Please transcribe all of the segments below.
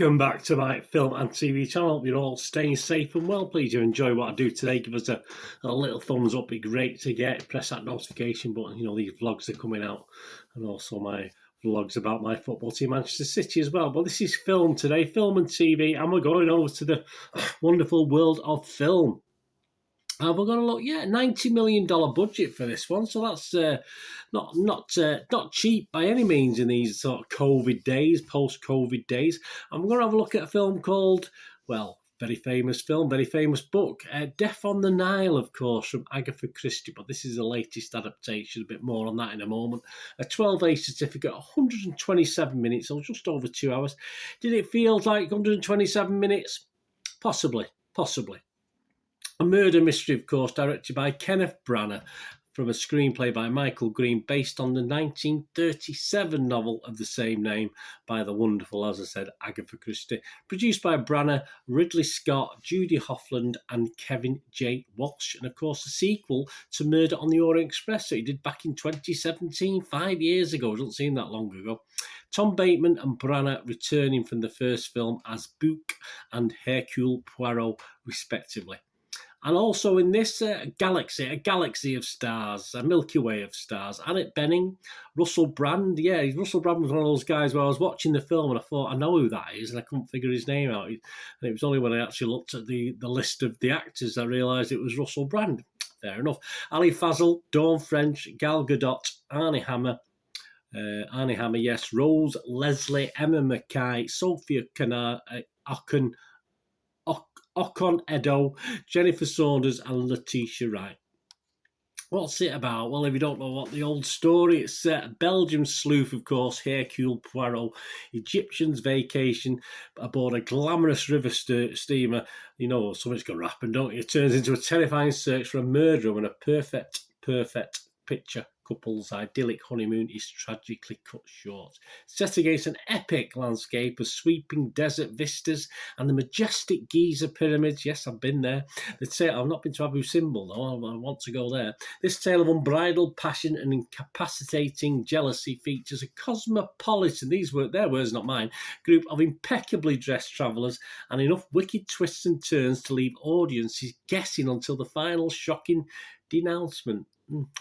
Welcome back to my film and TV channel. Hope you're all staying safe and well. Please do enjoy what I do today. Give us a little thumbs up. Be great to get. Press that notification button. You know, these vlogs are coming out, and also my vlogs about my football team, Manchester City, as well. But this is film today, film and TV, and we're going over to the wonderful world of film. And we're going to look, $90 million budget for this one, so that's not cheap by any means in these sort of COVID days, post-COVID days. And we're going to have a look at a film called, well, very famous film, very famous book, Death on the Nile, of course, from Agatha Christie, but this is the latest adaptation, a bit more on that in a moment. A 12A certificate, 127 minutes, so just over 2 hours. Did it feel like 127 minutes? Possibly. A murder mystery, of course, directed by Kenneth Branagh, from a screenplay by Michael Green, based on the 1937 novel of the same name by the wonderful, as I said, Agatha Christie. Produced by Brannagh, Ridley Scott, Judy Hoffland and Kevin J. Walsh. And, of course, a sequel to Murder on the Orient Express that he did back in 2017, 5 years ago. It doesn't seem that long ago. Tom Bateman and Brannagh returning from the first film as Book and Hercule Poirot, respectively. And also in this, a galaxy of stars, a Milky Way of stars. Annette Bening, Russell Brand. Yeah, Russell Brand was one of those guys where I was watching the film and I thought, I know who that is, and I couldn't figure his name out. And it was only when I actually looked at the list of the actors I realised it was Russell Brand. Fair enough. Ali Fazal, Dawn French, Gal Gadot, Arnie Hammer, yes, Rose Leslie, Emma Mackay, Sophia Ocon Edo, Jennifer Saunders and Letitia Wright. What's it about? Well, if you don't know what the old story, it's set a Belgian sleuth, of course, Hercule Poirot, Egyptians vacation aboard a glamorous river steamer. You know, something's going to happen, don't you? It turns into a terrifying search for a murderer when a perfect picture couple's idyllic honeymoon is tragically cut short. Set against an epic landscape of sweeping desert vistas and the majestic Giza pyramids. Yes, I've been there. I've not been to Abu Simbel, though. I want to go there. This tale of unbridled passion and incapacitating jealousy features a cosmopolitan, these were their words, not mine, group of impeccably dressed travellers and enough wicked twists and turns to leave audiences guessing until the final shocking denouncement.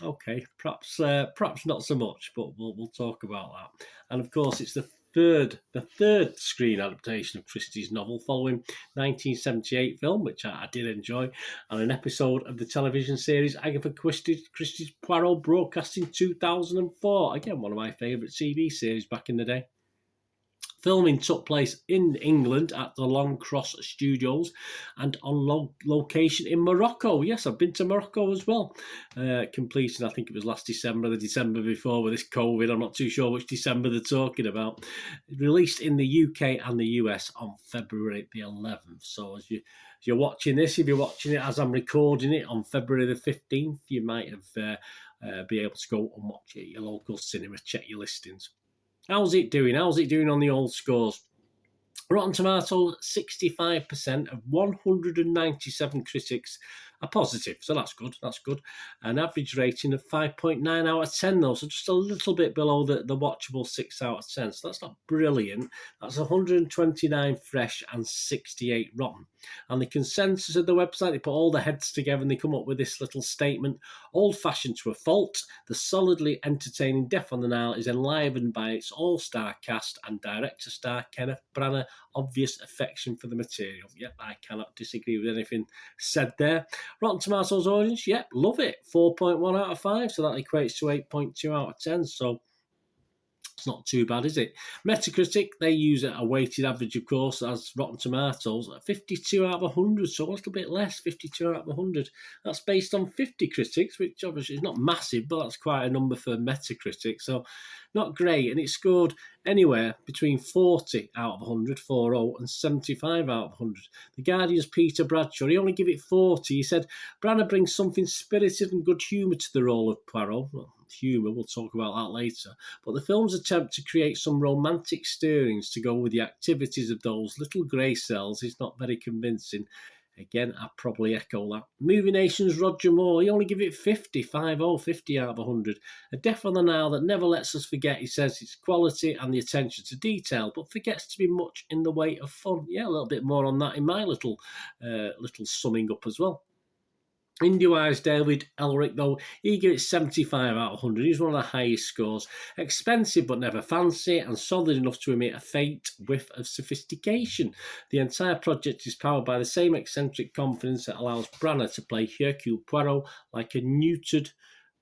Okay, perhaps not so much, but we'll talk about that. And of course, it's the third screen adaptation of Christie's novel, following 1978 film, which I did enjoy, and an episode of the television series Agatha Christie's Poirot, broadcast in 2004. Again, one of my favourite TV series back in the day. Filming took place in England at the Long Cross Studios and on location in Morocco. Yes, I've been to Morocco as well. Completion, I think it was last December, the December before with this COVID. I'm not too sure which December they're talking about. Released in the UK and the US on February the 11th. So as you're watching this, if you're watching it as I'm recording it on February the 15th, you might have be able to go and watch it at your local cinema, check your listings. How's it doing? How's it doing on the old scores? Rotten Tomatoes, 65% of 197 critics are positive, so that's good. An average rating of 5.9 out of 10, though, so just a little bit below the watchable 6 out of 10, so that's not brilliant. That's 129 fresh and 68 rotten. And the consensus of the website, they put all the heads together and they come up with this little statement: old-fashioned to a fault, the solidly entertaining Death on the Nile is enlivened by its all-star cast and director-star Kenneth Branagh obvious affection for the material. Yep, I cannot disagree with anything said there. Rotten Tomatoes audience, yep, love it. 4.1 out of 5, so that equates to 8.2 out of 10, so it's not too bad, is it? Metacritic, they use a weighted average, of course, as Rotten Tomatoes, 52 out of 100, so a little bit less, 52 out of 100. That's based on 50 critics, which obviously is not massive, but that's quite a number for Metacritic, so not great. And it scored anywhere between 40 out of 100, 40, and 75 out of 100. The Guardian's Peter Bradshaw, he only gave it 40. He said, Branagh brings something spirited and good humour to the role of Poirot. Well, humour, we'll talk about that later. But the film's attempt to create some romantic stirrings to go with the activities of those little grey cells is not very convincing. Again, I probably echo that. Movie Nation's Roger Moore, he only give it 50, 50 out of 100. A Death on the Nile that never lets us forget, he says, its quality and the attention to detail, but forgets to be much in the way of fun. Yeah, a little bit more on that in my little summing up as well. Indie-wise, David Elric, though, he gave it 75 out of 100. He's one of the highest scores. Expensive but never fancy, and solid enough to emit a faint whiff of sophistication. The entire project is powered by the same eccentric confidence that allows Brannagh to play Hercule Poirot like a neutered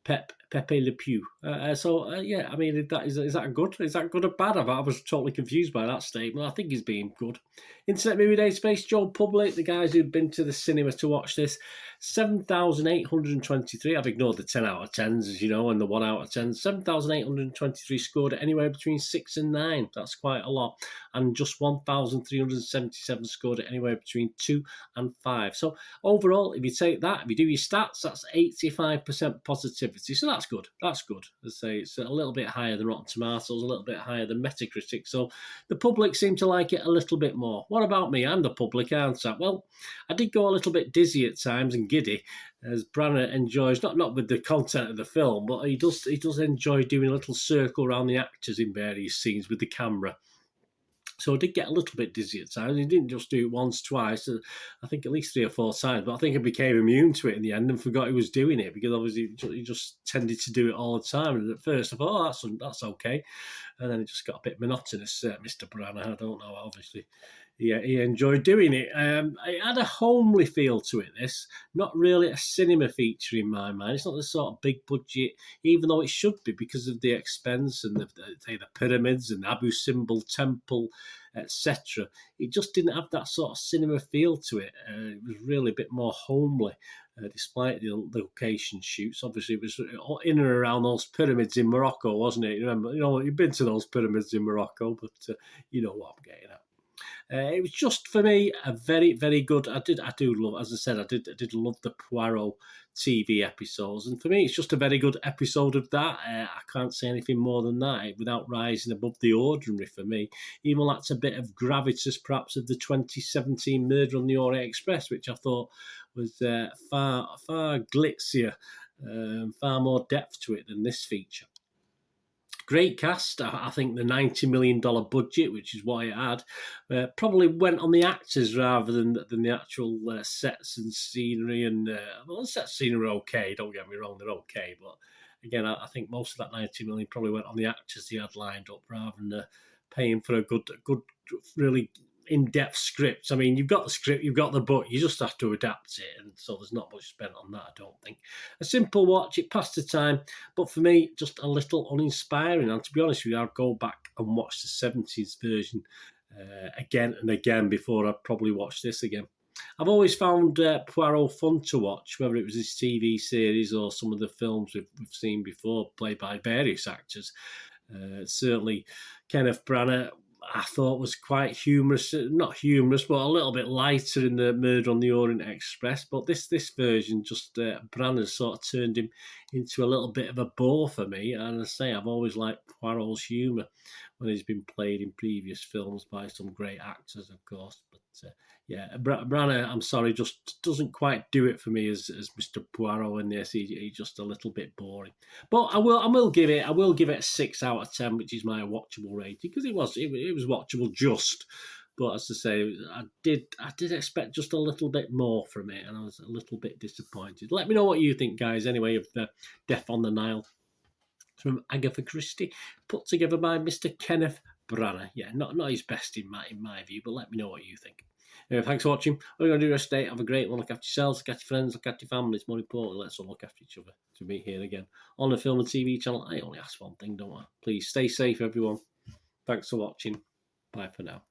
Pepe Le Pew. Yeah, I mean, is that good? Is that good or bad? I was totally confused by that statement. I think he's being good. Internet Movie Database, Joe Public, the guys who've been to the cinema to watch this, 7,823. I've ignored the 10 out of 10s, as you know, and the 1 out of 10s. 7,823 scored at anywhere between 6 and 9. That's quite a lot. And just 1,377 scored at anywhere between 2 and 5. So overall, if you take that, if you do your stats, that's 85% positivity. So that's good. That's good. As I say, it's a little bit higher than Rotten Tomatoes, a little bit higher than Metacritic. So the public seem to like it a little bit more. What about me? I'm the public, aren't I? Well, I did go a little bit dizzy at times and giddy, as Brannagh enjoys, not with the content of the film, but he does enjoy doing a little circle around the actors in various scenes with the camera. So I did get a little bit dizzy at times. He didn't just do it once, twice, I think at least 3 or 4 times. But I think I became immune to it in the end and forgot he was doing it, because obviously he just tended to do it all the time. And at first I thought, oh, that's okay. And then it just got a bit monotonous, Mr. Brannagh. I don't know, obviously. Yeah, he enjoyed doing it. It had a homely feel to it, this. Not really a cinema feature in my mind. It's not the sort of big budget, even though it should be because of the expense and the pyramids and Abu Simbel Temple, etc. It just didn't have that sort of cinema feel to it. It was really a bit more homely, despite the location shoots. Obviously, it was in and around those pyramids in Morocco, wasn't it? Remember, you've been to those pyramids in Morocco, but you know what I'm getting at. It was just, for me, a very, very good. I do love, as I said, I did love the Poirot TV episodes, and for me, it's just a very good episode of that. I can't say anything more than that without rising above the ordinary for me. Even that's a bit of gravitas, perhaps, of the 2017 Murder on the Orient Express, which I thought was far glitzier, far more depth to it than this feature. Great cast. I think the $90 million budget, which is what it had, probably went on the actors rather than the actual sets and scenery. And the sets and scenery are okay, don't get me wrong, they're okay. But again, I think most of that $90 million probably went on the actors he had lined up rather than paying for a good, really in-depth script. I mean, you've got the script, you've got the book, you just have to adapt it, and so there's not much spent on that, I don't think. A simple watch, it passed the time, but for me, just a little uninspiring. And to be honest with you, I'd go back and watch the 70s version again and again before I'd probably watch this again. I've always found Poirot fun to watch, whether it was his TV series or some of the films we've seen before, played by various actors. Certainly, Kenneth Branagh, I thought was quite humorous, not humorous, but a little bit lighter in the Murder on the Orient Express. But this version, just Branagh sort of turned him into a little bit of a bore for me. And I say, I've always liked Poirot's humour when he's been played in previous films by some great actors, of course. But yeah, Branagh, I'm sorry, just doesn't quite do it for me as Mr. Poirot in this. He's just a little bit boring. But I will give it a 6 out of 10, which is my watchable rating, because it was watchable just. But as I say, I did expect just a little bit more from it, and I was a little bit disappointed. Let me know what you think, guys. Anyway, of Death on the Nile from Agatha Christie, put together by Mr. Kenneth Branagh. Yeah, not his best in my view, but let me know what you think. Anyway, thanks for watching. What are you going to do the rest of the day? Have a great one. Look after yourselves, look after your friends, look after your families. More importantly, let's all look after each other. To meet here again on the Film and TV channel. I only ask one thing, don't I? Please stay safe, everyone. Thanks for watching. Bye for now.